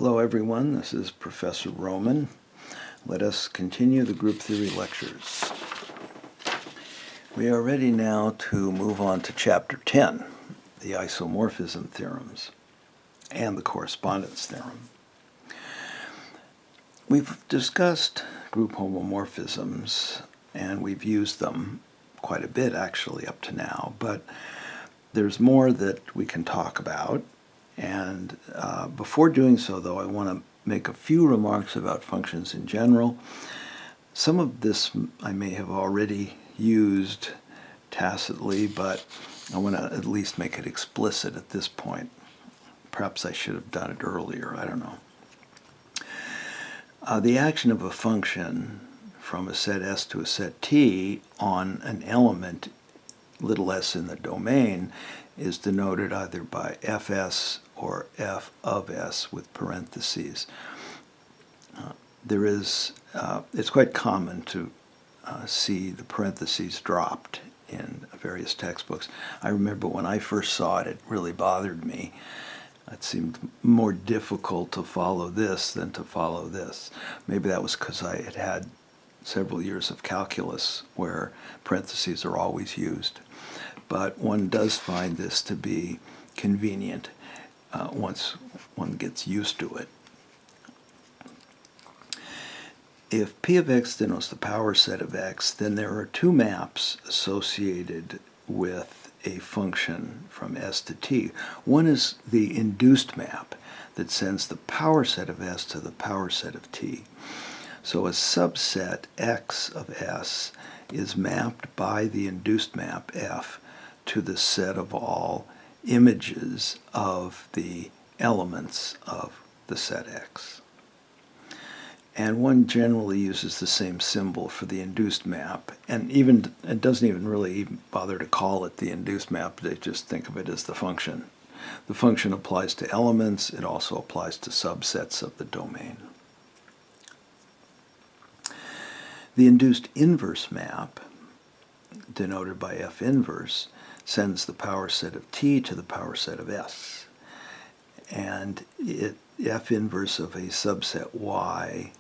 Hello everyone, this is Professor Roman. Let us continue the group theory lectures. We are ready now to move on to Chapter 10, the Isomorphism theorems and the Correspondence theorem. We've discussed group homomorphisms and we've used them quite a bit actually up to now, but there's more that we can talk about. And before doing so, though, I want to make a few remarks about functions in general. Some of this I may have already used tacitly, but I want to at least make it explicit at this point. Perhaps I should have done it earlier, I don't know. The action of a function from a set S to a set T on an element little s in the domain is denoted either by fs or f of s with parentheses. It's quite common to see the parentheses dropped in various textbooks. I remember when I first saw it, it really bothered me. It seemed more difficult to follow this than to follow this. Maybe that was because I had had several years of calculus where parentheses are always used. But one does find this to be convenient once one gets used to it. If P of x denotes the power set of x, then there are two maps associated with a function from S to T. One is the induced map that sends the power set of S to the power set of T. So a subset x of S is mapped by the induced map F to the set of all images of the elements of the set X. And one generally uses the same symbol for the induced map, and even it doesn't even really bother to call it the induced map, they just think of it as the function. The function applies to elements, it also applies to subsets of the domain. The induced inverse map, denoted by F inverse, sends the power set of T to the power set of S. And F inverse of a subset Y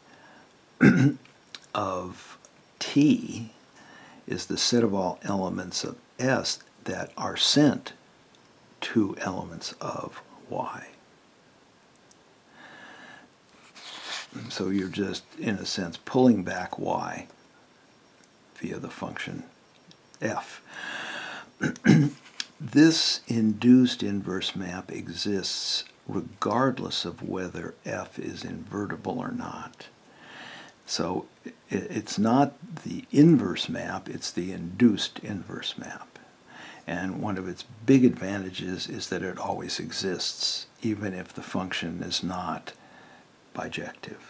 of T is the set of all elements of S that are sent to elements of Y. So you're just, in a sense, pulling back Y via the function F. This induced inverse map exists regardless of whether F is invertible or not. So it's not the inverse map, it's the induced inverse map. And one of its big advantages is that it always exists, even if the function is not bijective.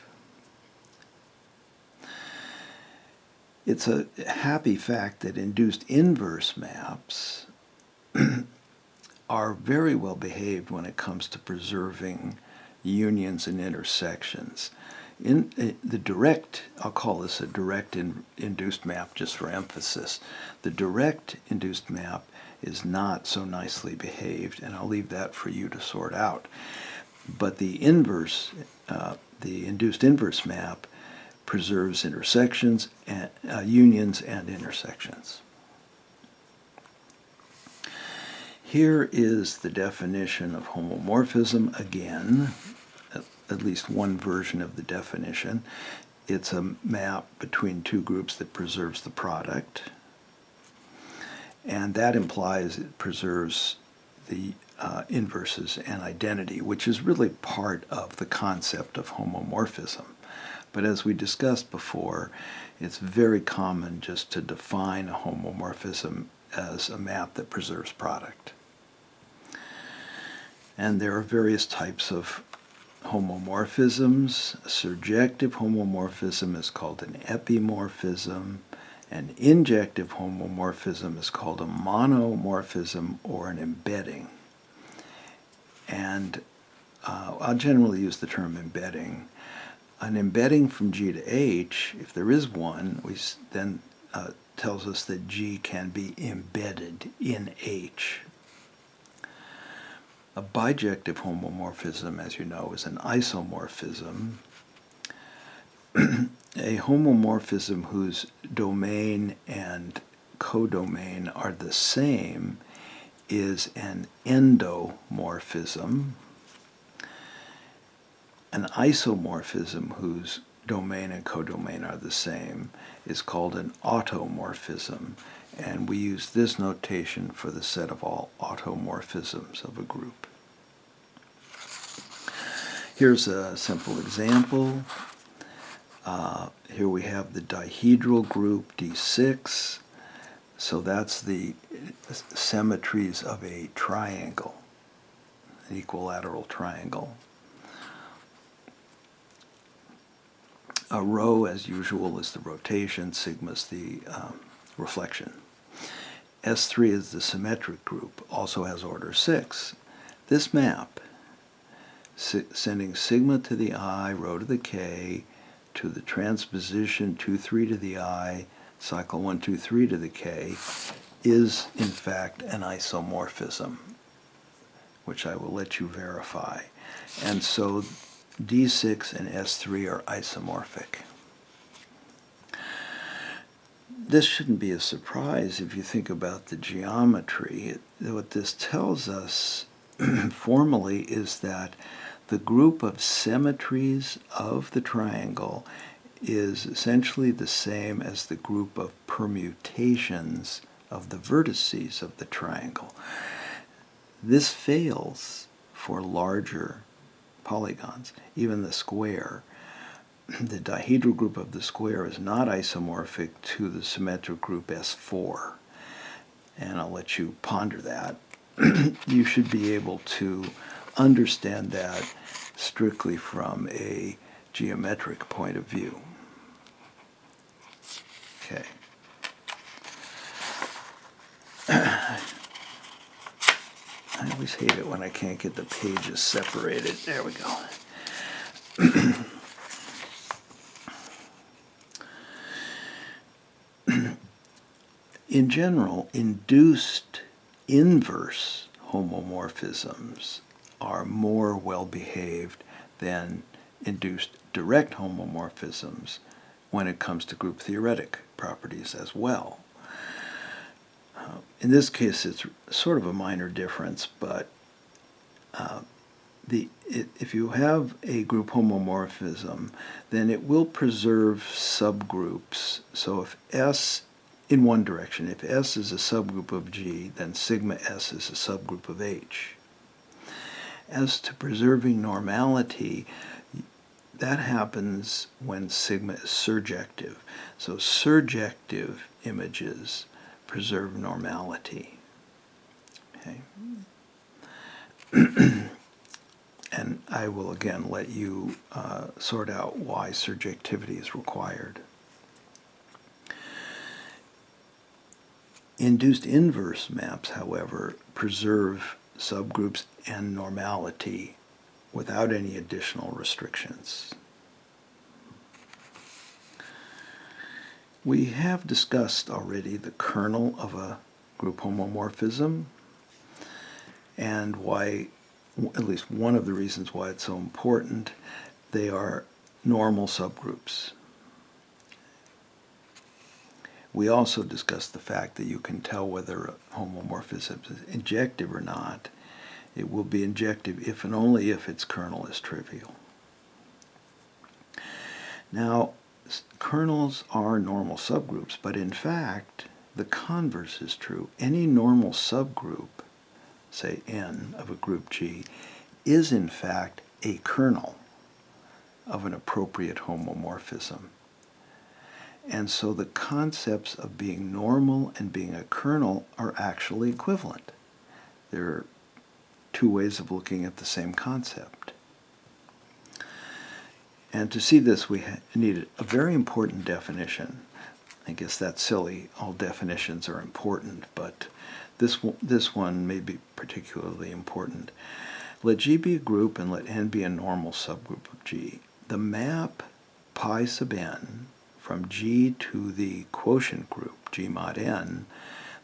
It's a happy fact that induced inverse maps are very well behaved when it comes to preserving unions and intersections. In the direct, I'll call this a direct induced map just for emphasis. The direct induced map is not so nicely behaved, and I'll leave that for you to sort out. But the inverse, the induced inverse map preserves intersections, and, unions and intersections. Here is the definition of homomorphism again, at least one version of the definition. It's a map between two groups that preserves the product, and that implies it preserves the inverses and identity, which is really part of the concept of homomorphism. But as we discussed before, it's very common just to define a homomorphism as a map that preserves product. And there are various types of homomorphisms. A surjective homomorphism is called an epimorphism. An injective homomorphism is called a monomorphism or an embedding. And I'll generally use the term embedding. An embedding from G to H, if there is one, then tells us that G can be embedded in H. A bijective homomorphism, as you know, is an isomorphism. A homomorphism whose domain and codomain are the same is an endomorphism. An isomorphism whose domain and codomain are the same is called an automorphism, and we use this notation for the set of all automorphisms of a group. Here's a simple example. Here we have the dihedral group D6, so that's the symmetries of a triangle, an equilateral triangle. A rho, as usual, is the rotation, sigma is the reflection. S3 is the symmetric group, also has order 6. This map, sending sigma to the I, rho to the k, to the transposition 2, 3 to the I, cycle 1, 2, 3 to the k, is in fact an isomorphism, which I will let you verify. And so D6 and S3 are isomorphic. This shouldn't be a surprise if you think about the geometry. What this tells us formally is that the group of symmetries of the triangle is essentially the same as the group of permutations of the vertices of the triangle. This fails for larger polygons, even the square. The dihedral group of the square is not isomorphic to the symmetric group S4. And I'll let you ponder that. You should be able to understand that strictly from a geometric point of view. Okay. I always hate it when I can't get the pages separated. There we go. In general, induced inverse homomorphisms are more well-behaved than induced direct homomorphisms when it comes to group theoretic properties as well. In this case, it's sort of a minor difference, but if you have a group homomorphism, then it will preserve subgroups. So if S in one direction, if S is a subgroup of G, then sigma S is a subgroup of H. As to preserving normality, that happens when sigma is surjective. So surjective images preserve normality. Okay. And I will again let you sort out why surjectivity is required. Induced inverse maps, however, preserve subgroups and normality without any additional restrictions. We have discussed already the kernel of a group homomorphism and why, at least one of the reasons why it's so important, they are normal subgroups. We also discussed the fact that you can tell whether a homomorphism is injective or not. It will be injective if and only if its kernel is trivial. Now, kernels are normal subgroups, but in fact, the converse is true. Any normal subgroup, say N of a group G, is in fact a kernel of an appropriate homomorphism. And so the concepts of being normal and being a kernel are actually equivalent. There are two ways of looking at the same concept. And to see this, we need a very important definition. I guess that's silly. All definitions are important, but this one may be particularly important. Let G be a group and let N be a normal subgroup of G. The map pi sub n from G to the quotient group, G mod n,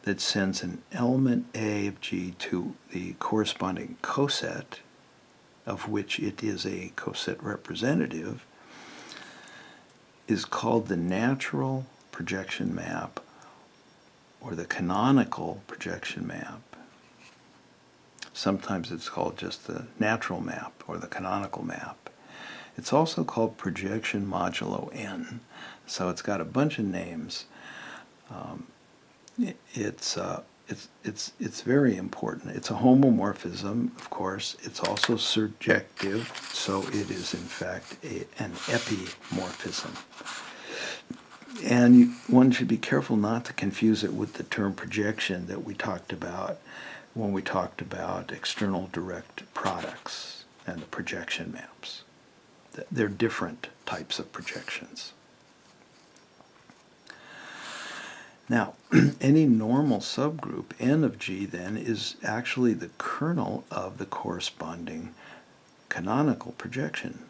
that sends an element A of G to the corresponding coset, of which it is a coset representative, is called the natural projection map or the canonical projection map. Sometimes it's called just the natural map or the canonical map. It's also called projection modulo n. So it's got a bunch of names. It's very important. It's a homomorphism, of course. It's also surjective, so it is in fact an epimorphism. And one should be careful not to confuse it with the term projection that we talked about when we talked about external direct products and the projection maps. They're different types of projections. Now, any normal subgroup n of G then is actually the kernel of the corresponding canonical projection,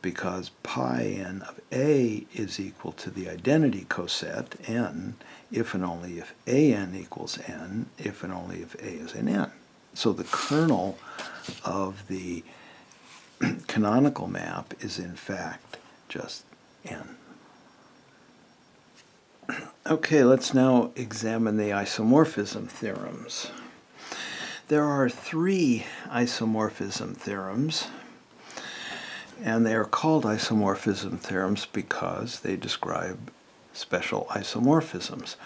because pi n of A is equal to the identity coset n if and only if an equals n, if and only if A is in n. So the kernel of the canonical map is in fact just n. Okay, let's now examine the isomorphism theorems. There are 3 isomorphism theorems, and they are called isomorphism theorems because they describe special isomorphisms.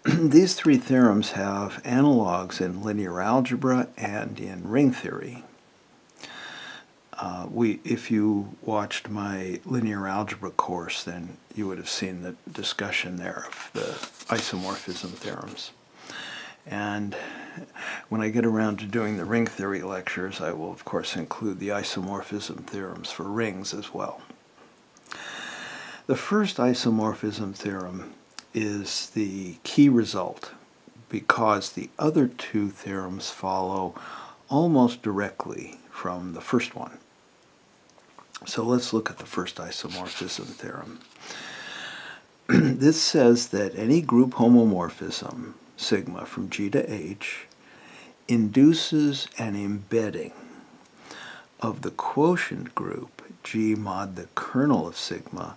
These 3 theorems have analogs in linear algebra and in ring theory. If you watched my linear algebra course, then you would have seen the discussion there of the isomorphism theorems. And when I get around to doing the ring theory lectures, I will of course include the isomorphism theorems for rings as well. The first isomorphism theorem is the key result because the other 2 theorems follow almost directly from the first one. So let's look at the first isomorphism theorem. This says that any group homomorphism, sigma from G to H, induces an embedding of the quotient group G mod the kernel of sigma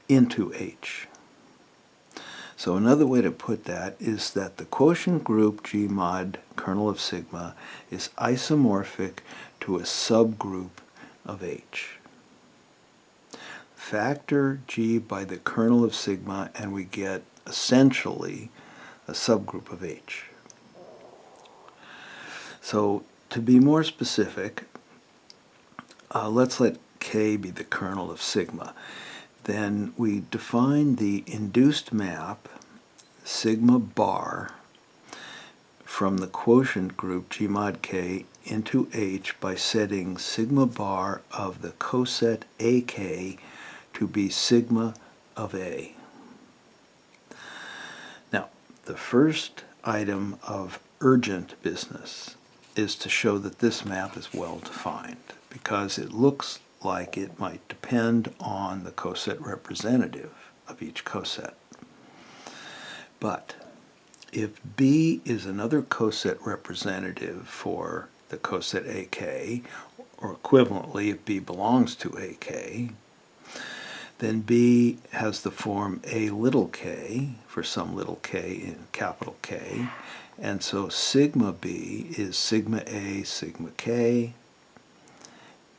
into H. So another way to put that is that the quotient group G mod kernel of sigma is isomorphic to a subgroup of H. Factor G by the kernel of sigma and we get essentially a subgroup of H. So to be more specific, let's let K be the kernel of sigma. Then we define the induced map sigma bar from the quotient group G mod K into H by setting sigma bar of the coset AK to be sigma of A. Now, the first item of urgent business is to show that this map is well defined because it looks like it might depend on the coset representative of each coset. But if B is another coset representative for the coset AK, or equivalently if B belongs to AK, then B has the form A little k for some little k in capital K, and so sigma B is sigma A, sigma K,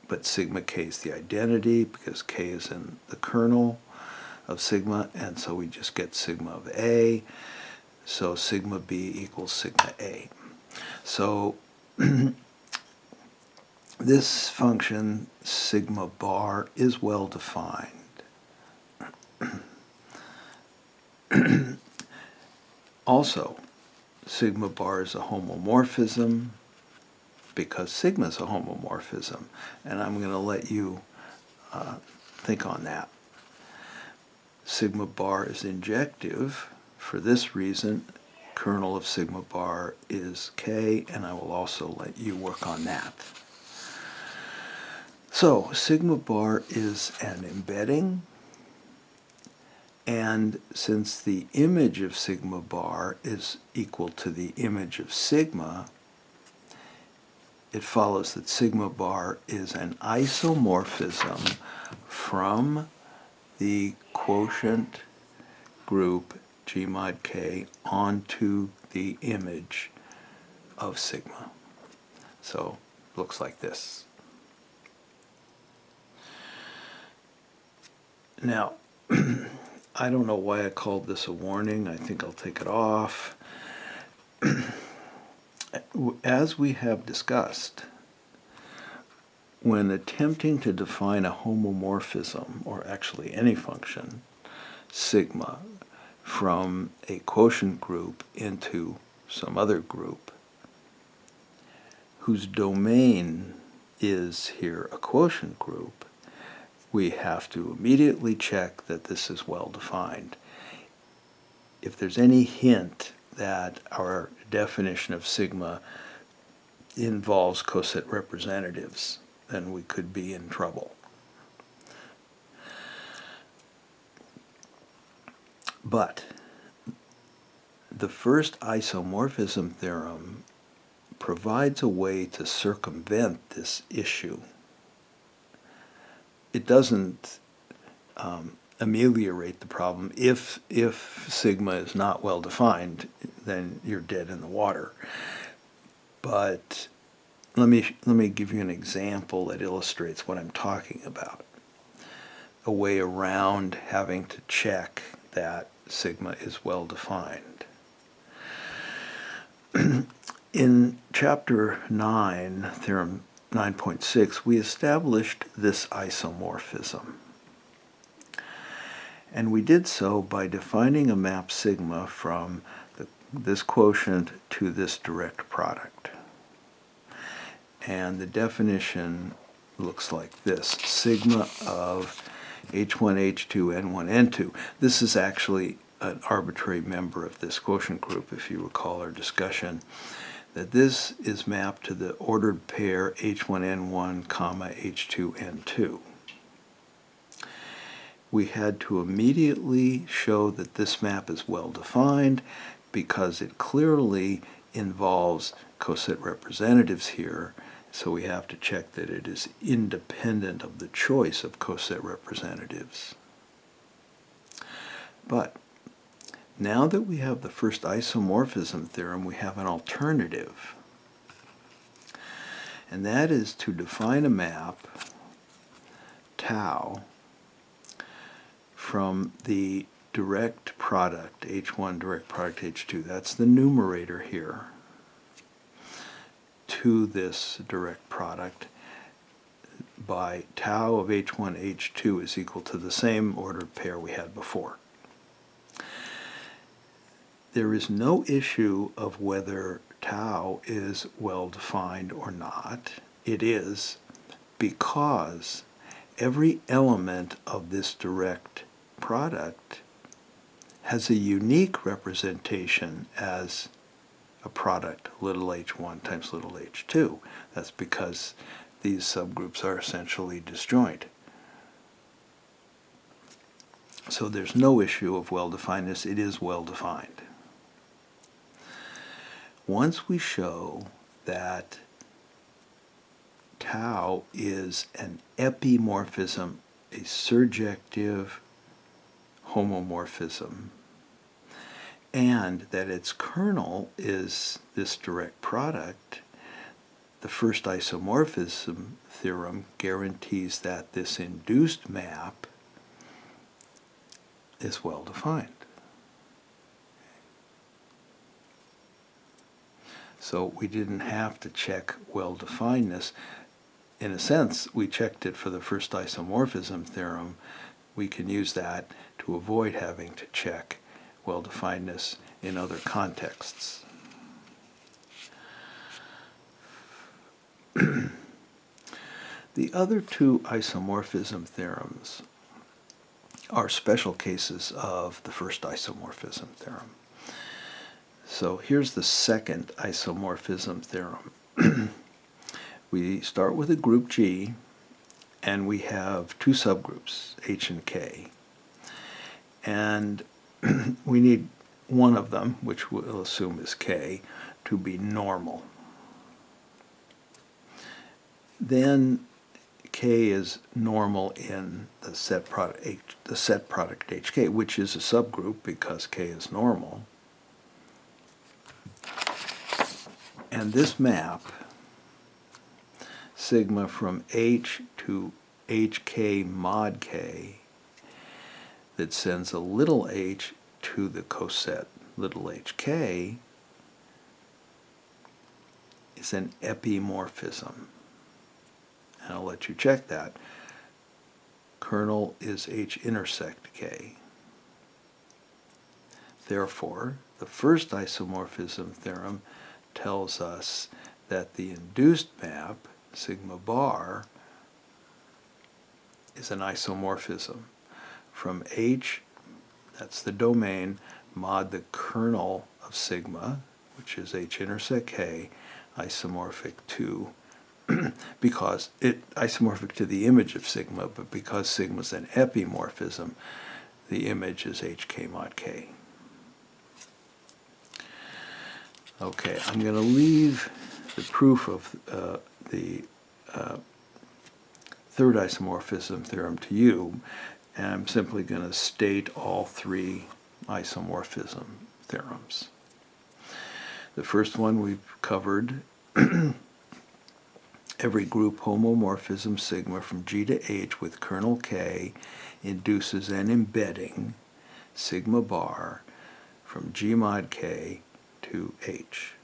but sigma K is the identity because K is in the kernel of sigma, and so we just get sigma of A, so sigma B equals sigma A. So this function, sigma bar, is well defined. Also, sigma bar is a homomorphism because sigma is a homomorphism, and I'm going to let you think on that. Sigma bar is injective. For this reason, kernel of sigma bar is K, and I will also let you work on that. So, sigma bar is an embedding, And since the image of sigma bar is equal to the image of sigma, it follows that sigma bar is an isomorphism from the quotient group G mod K onto the image of sigma. So it looks like this. Now, I don't know why I called this a warning. I think I'll take it off. As we have discussed, when attempting to define a homomorphism, or actually any function, sigma, from a quotient group into some other group, whose domain is here a quotient group, we have to immediately check that this is well defined. If there's any hint that our definition of sigma involves coset representatives, then we could be in trouble. But the first isomorphism theorem provides a way to circumvent this issue. It doesn't ameliorate the problem. If sigma is not well defined, then you're dead in the water. But let me give you an example that illustrates what I'm talking about. A way around having to check that sigma is well defined. In chapter 9, theorem 9.6, we established this isomorphism. And we did so by defining a map sigma from this quotient to this direct product. And the definition looks like this: sigma of H1, H2, N1, N2. This is actually an arbitrary member of this quotient group, if you recall our discussion, that this is mapped to the ordered pair H1N1, H2N2. We had to immediately show that this map is well defined because it clearly involves coset representatives here, so we have to check that it is independent of the choice of coset representatives. But now that we have the first isomorphism theorem, we have an alternative. And that is to define a map, tau, from the direct product, H1 direct product H2, that's the numerator here, to this direct product by tau of H1, H2 is equal to the same ordered pair we had before. There is no issue of whether tau is well defined or not. It is, because every element of this direct product has a unique representation as a product, little h1 times little h2. That's because these subgroups are essentially disjoint. So there's no issue of well-definedness. It is well-defined. Once we show that tau is an epimorphism, a surjective homomorphism, and that its kernel is this direct product, the first isomorphism theorem guarantees that this induced map is well defined. So we didn't have to check well-definedness. In a sense, we checked it for the first isomorphism theorem. We can use that to avoid having to check well-definedness in other contexts. The other two isomorphism theorems are special cases of the first isomorphism theorem. So here's the second isomorphism theorem. We start with a group G, and we have two subgroups, H and K. And we need one of them, which we'll assume is K, to be normal. Then K is normal in the set product HK, which is a subgroup because K is normal. And this map, sigma from H to HK mod K, that sends a little h to the coset little hk, is an epimorphism. And I'll let you check that. Kernel is H intersect K. Therefore, the first isomorphism theorem tells us that the induced map, sigma bar, is an isomorphism from H, that's the domain, mod the kernel of sigma, which is H intersect K, isomorphic to because isomorphic to the image of sigma, but because sigma is an epimorphism, the image is HK mod K. Okay, I'm going to leave the proof of the third isomorphism theorem to you, and I'm simply going to state all three isomorphism theorems. The first one we've covered. Every group homomorphism sigma from G to H with kernel K induces an embedding sigma bar from G mod K to H.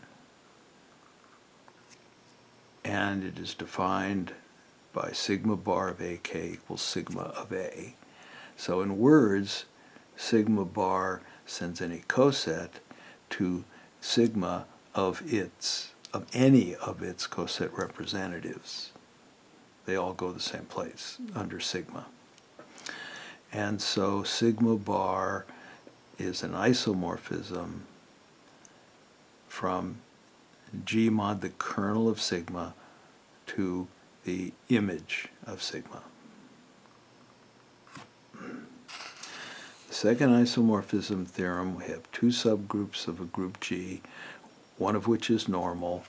And it is defined by sigma bar of AK equals sigma of A. So in words, sigma bar sends any coset to sigma of any of its coset representatives. They all go the same place under sigma. And so sigma bar is an isomorphism from G mod the kernel of sigma to the image of sigma. The second isomorphism theorem, we have two subgroups of a group G, one of which is normal.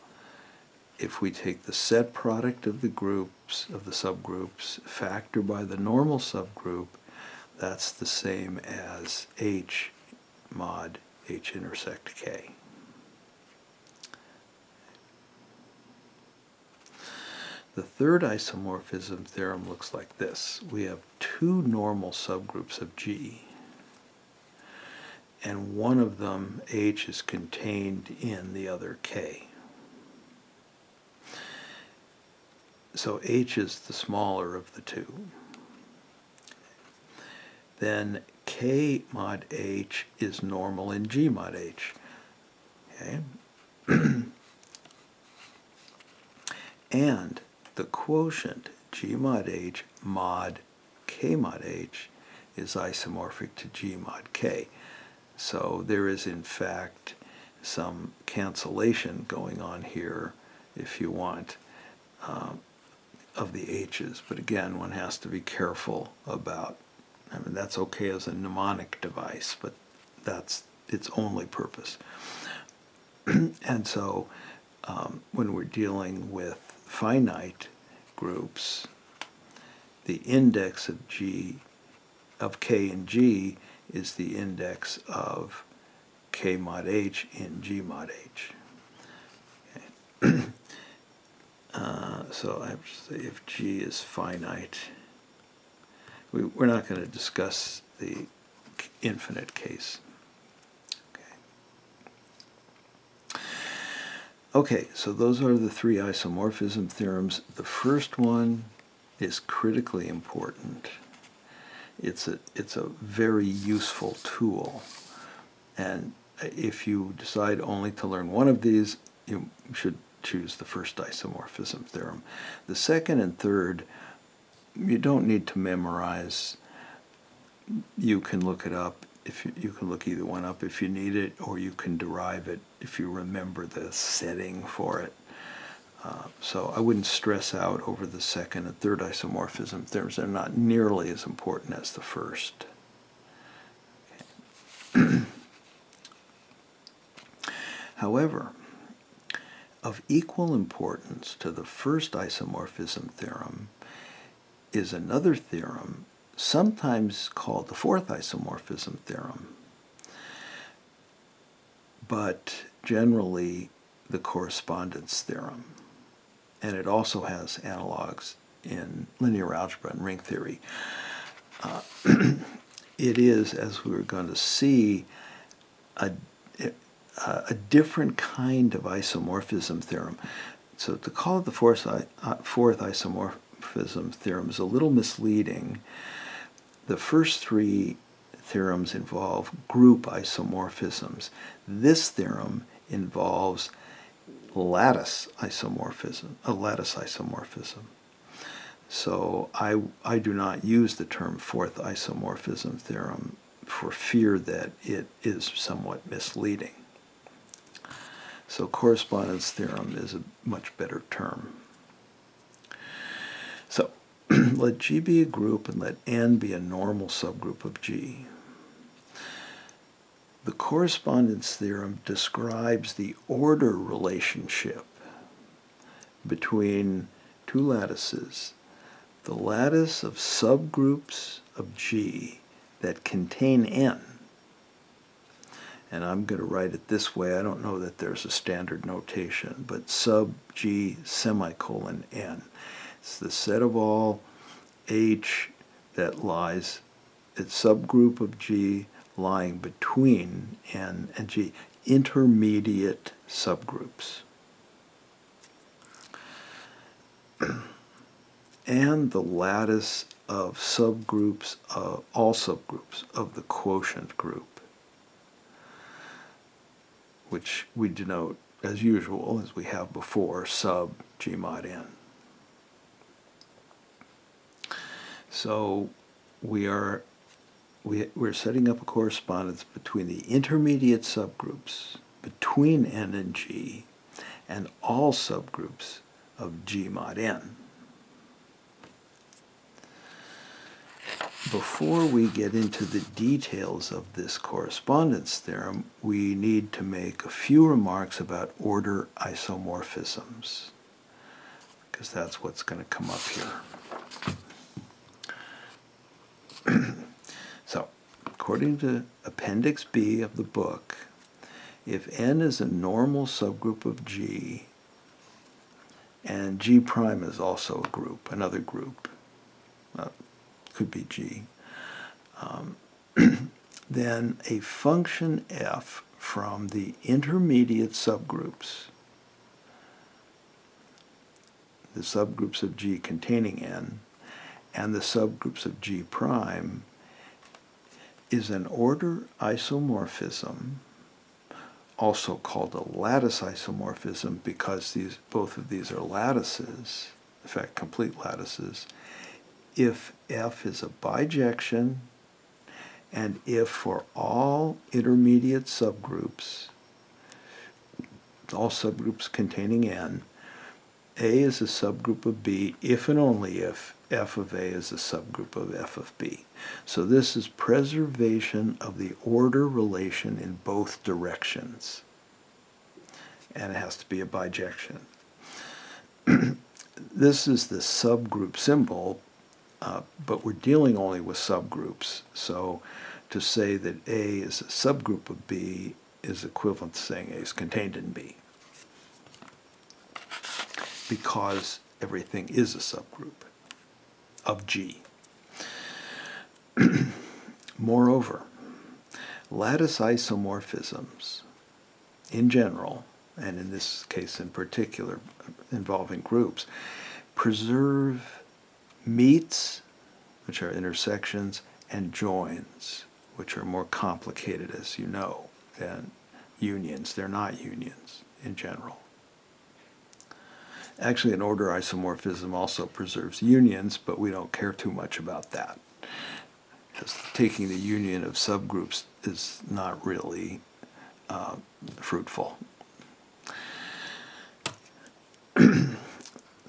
If we take the set product of the groups, of the subgroups, factor by the normal subgroup, that's the same as H mod H intersect K. The third isomorphism theorem looks like this. We have two normal subgroups of G, and one of them, H, is contained in the other K. So H is the smaller of the two. Then K mod H is normal in G mod H. Okay? And the quotient G mod H mod K mod H is isomorphic to G mod K. So there is, in fact, some cancellation going on here, if you want, of the H's. But again, one has to be careful about, I mean, that's okay as a mnemonic device, but that's its only purpose. And so when we're dealing with finite groups, the index of G, of K in G, is the index of K mod H in G mod H. Okay. So I have to say if G is finite, we're not going to discuss the infinite case. Okay, so those are the three isomorphism theorems. The first one is critically important. It's a very useful tool. And if you decide only to learn one of these, you should choose the first isomorphism theorem. The second and third, you don't need to memorize. You can look it up. If you can look either one up if you need it, or you can derive it if you remember the setting for it. So I wouldn't stress out over the second and third isomorphism theorems. They're not nearly as important as the first. However, of equal importance to the first isomorphism theorem is another theorem, sometimes called the fourth isomorphism theorem, but generally the correspondence theorem. And it also has analogs in linear algebra and ring theory. It is, as we were going to see, a different kind of isomorphism theorem. So to call it the fourth isomorphism theorem is a little misleading. The first three theorems involve group isomorphisms. This theorem involves a lattice isomorphism. So I do not use the term fourth isomorphism theorem for fear that it is somewhat misleading. So correspondence theorem is a much better term. So let G be a group and let N be a normal subgroup of G. The correspondence theorem describes the order relationship between two lattices, the lattice of subgroups of G that contain N. And I'm going to write it this way. I don't know that there's a standard notation, but sub G semicolon N. It's the set of all H that lies, it's subgroup of G lying between N and G, intermediate subgroups. And the lattice of subgroups, all subgroups of the quotient group, which we denote as usual, as we have before, sub G mod N. So we're setting up a correspondence between the intermediate subgroups between N and G and all subgroups of G mod N. Before we get into the details of this correspondence theorem, we need to make a few remarks about order isomorphisms, because that's what's going to come up here. So, according to Appendix B of the book, if N is a normal subgroup of G, and G prime is also a group, another group, could be G, then a function f from the intermediate subgroups, the subgroups of G containing N, and the subgroups of G prime, is an order isomorphism, also called a lattice isomorphism because both of these are lattices, in fact complete lattices, if F is a bijection and if for all intermediate subgroups, all subgroups containing N, A is a subgroup of B if and only if F of A is a subgroup of F of B. So this is preservation of the order relation in both directions. And it has to be a bijection. This is the subgroup symbol, but we're dealing only with subgroups. So to say that A is a subgroup of B is equivalent to saying A is contained in B, because everything is a subgroup of G. Moreover, lattice isomorphisms in general, and in this case in particular involving groups, preserve meets, which are intersections, and joins, which are more complicated, as you know, than unions. They're not unions in general. Actually, an order isomorphism also preserves unions, but we don't care too much about that, because taking the union of subgroups is not really fruitful.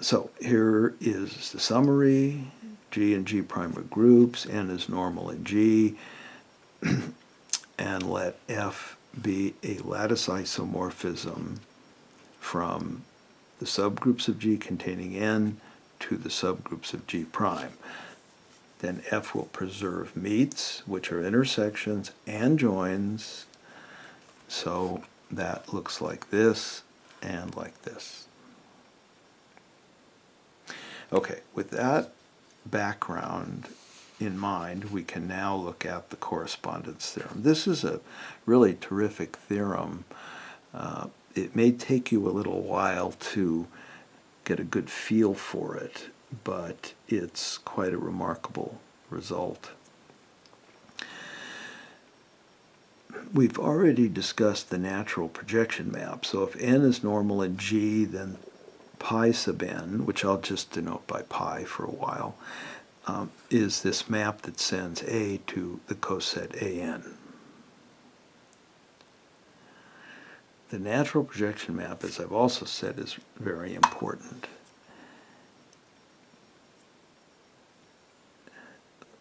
So here is the summary. G and G prime are groups. N is normal in G. and let F be a lattice isomorphism from the subgroups of G containing N to the subgroups of G prime. Then F will preserve meets, which are intersections, and joins, so that looks like this and like this. Okay, with that background in mind, we can now look at the correspondence theorem. This is a really terrific theorem. It may take you a little while to get a good feel for it, but it's quite a remarkable result. We've already discussed the natural projection map. So if n is normal in G, then pi sub n, which I'll just denote by pi for a while, is this map that sends A to the coset AN. The natural projection map, as I've also said, is very important.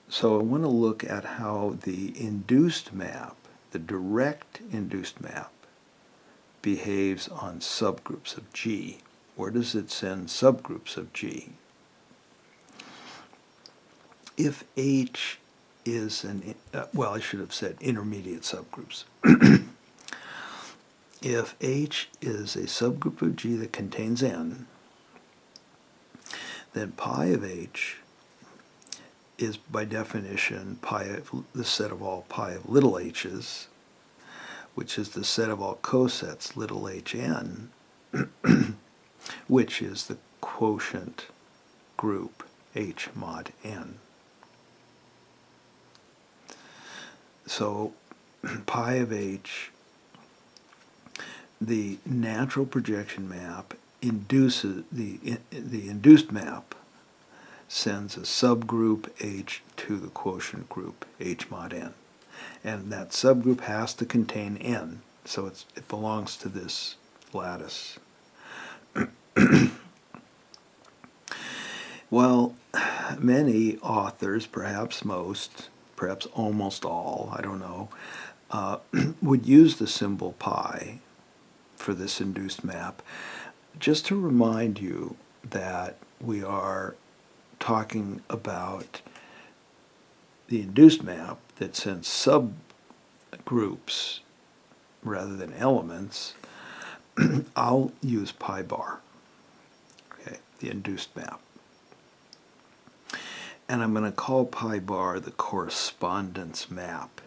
So I want to look at how the induced map, the direct induced map, behaves on subgroups of G. Where does it send subgroups of G? If H is well, I should have said intermediate subgroups. If H is a subgroup of G that contains N, then pi of H is by definition pi of the set of all pi of little h's, which is the set of all cosets little hn, which is the quotient group H mod n. So pi of H, the natural projection map induces the induced map sends a subgroup H to the quotient group H mod n. And that subgroup has to contain n, so it belongs to this lattice. Well, many authors, perhaps most, perhaps almost all, I don't know, would use the symbol pi for this induced map, just to remind you that we are talking about the induced map that sends subgroups rather than elements. I'll use pi bar, okay, the induced map. And I'm going to call pi bar the correspondence map.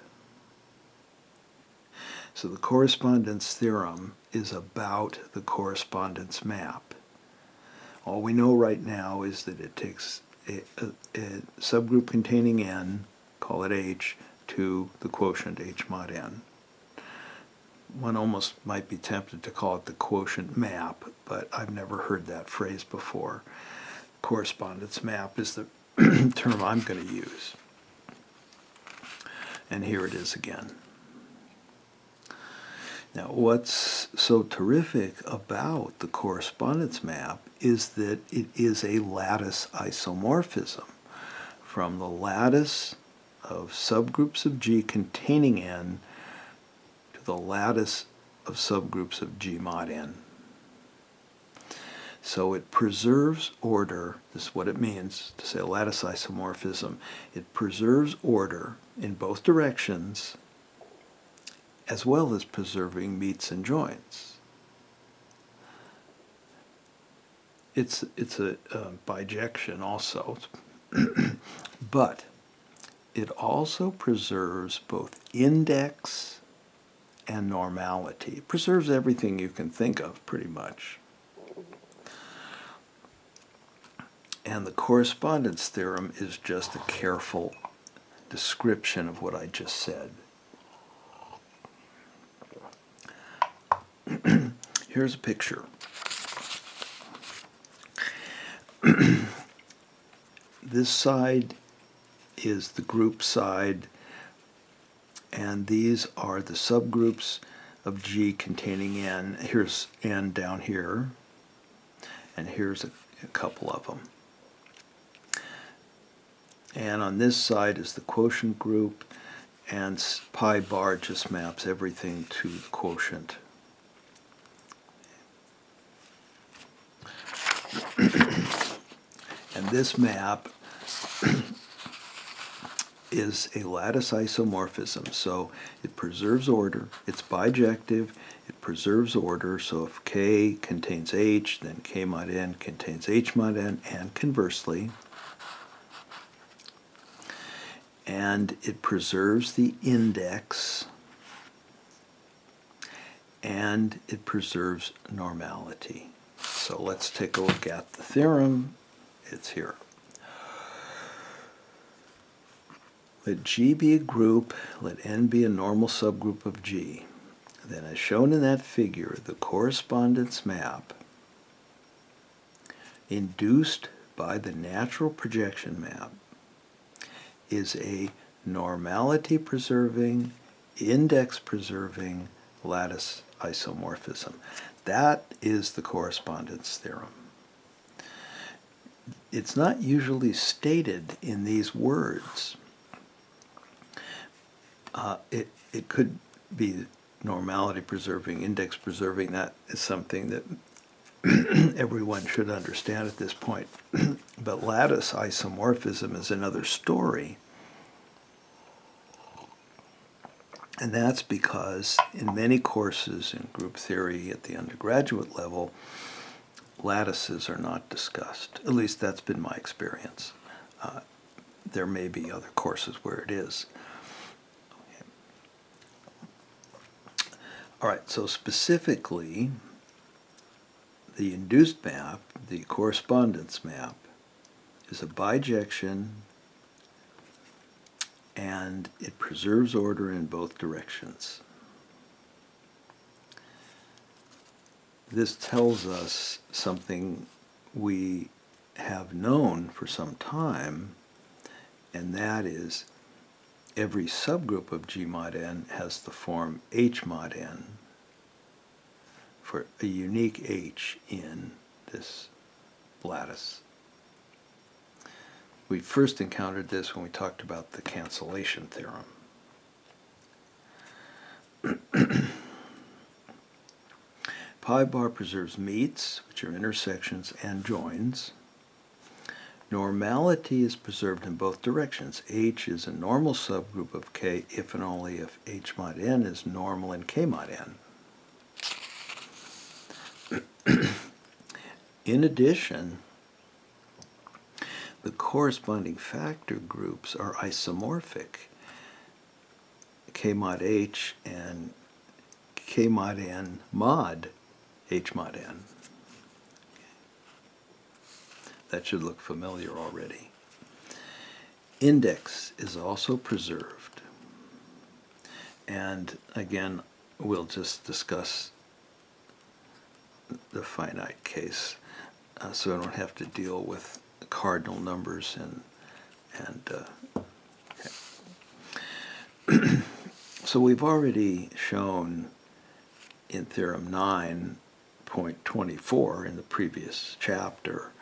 So the correspondence theorem is about the correspondence map. All we know right now is that it takes a subgroup containing n, call it H, to the quotient H mod n. One almost might be tempted to call it the quotient map, but I've never heard that phrase before. Correspondence map is the term I'm going to use. And here it is again. Now, what's so terrific about the correspondence map is that it is a lattice isomorphism from the lattice of subgroups of G containing n to the lattice of subgroups of G mod n. So it preserves order. This is what it means to say a lattice isomorphism. It preserves order in both directions, as well as preserving meets and joins. It's a bijection also, but it also preserves both index and normality. It preserves everything you can think of, pretty much. And the correspondence theorem is just a careful description of what I just said. Here's a picture. This side is the group side, and these are the subgroups of G containing n. Here's n down here, and here's a couple of them. And on this side is the quotient group, and pi bar just maps everything to the quotient. And this map is a lattice isomorphism, so it preserves order, it's bijective, it preserves order, so if K contains H, then K mod n contains H mod n, and conversely. And it preserves the index, and it preserves normality. So let's take a look at the theorem. It's here. Let G be a group, let N be a normal subgroup of G. Then as shown in that figure, the correspondence map induced by the natural projection map is a normality-preserving, index-preserving lattice isomorphism. That is the correspondence theorem. It's not usually stated in these words. It could be normality-preserving, index-preserving. That is something that everyone should understand at this point. But lattice isomorphism is another story. And that's because in many courses in group theory at the undergraduate level, lattices are not discussed. At least that's been my experience. There may be other courses where it is. All right, so specifically, the induced map, the correspondence map, is a bijection, and it preserves order in both directions. This tells us something we have known for some time, and that is every subgroup of G mod n has the form H mod n for a unique H in this lattice. We first encountered this when we talked about the cancellation theorem. Pi bar preserves meets, which are intersections, and joins. Normality is preserved in both directions. H is a normal subgroup of K if and only if H mod n is normal in K mod n. In addition, the corresponding factor groups are isomorphic. K mod H and K mod n mod H mod n. That should look familiar already. Index is also preserved. And again, we'll just discuss the finite case so I don't have to deal with cardinal numbers okay. So we've already shown in Theorem 9.24 in the previous chapter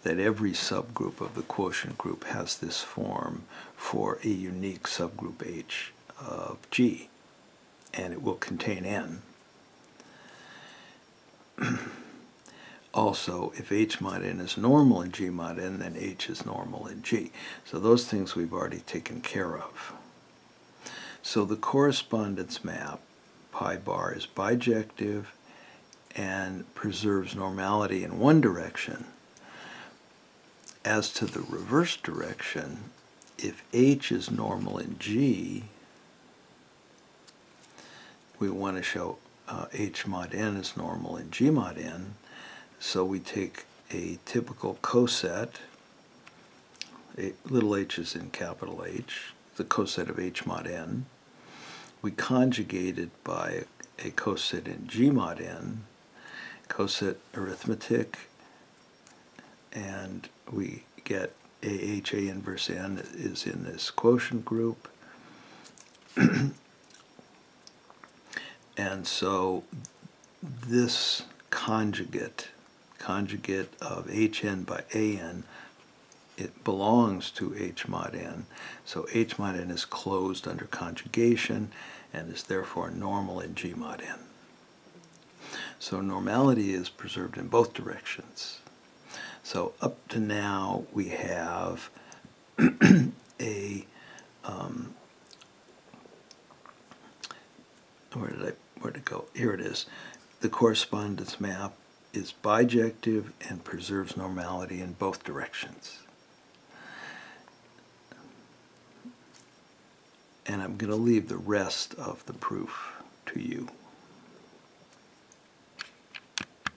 that every subgroup of the quotient group has this form for a unique subgroup H of G, and it will contain N. Also, if H mod n is normal in G mod n, then H is normal in G. So those things we've already taken care of. So the correspondence map, pi bar, is bijective and preserves normality in one direction. As to the reverse direction, if H is normal in G, we want to show H mod n is normal in G mod n. So we take a typical coset, little h is in capital H, the coset of H mod n. We conjugate it by a coset in G mod n, coset arithmetic, and we get AH, A inverse n is in this quotient group. And so this conjugate of Hn by An it belongs to H mod n. So H mod n is closed under conjugation and is therefore normal in G mod n. So normality is preserved in both directions. So up to now we have a where'd it go? Here it is. The correspondence map is bijective and preserves normality in both directions. And I'm going to leave the rest of the proof to you.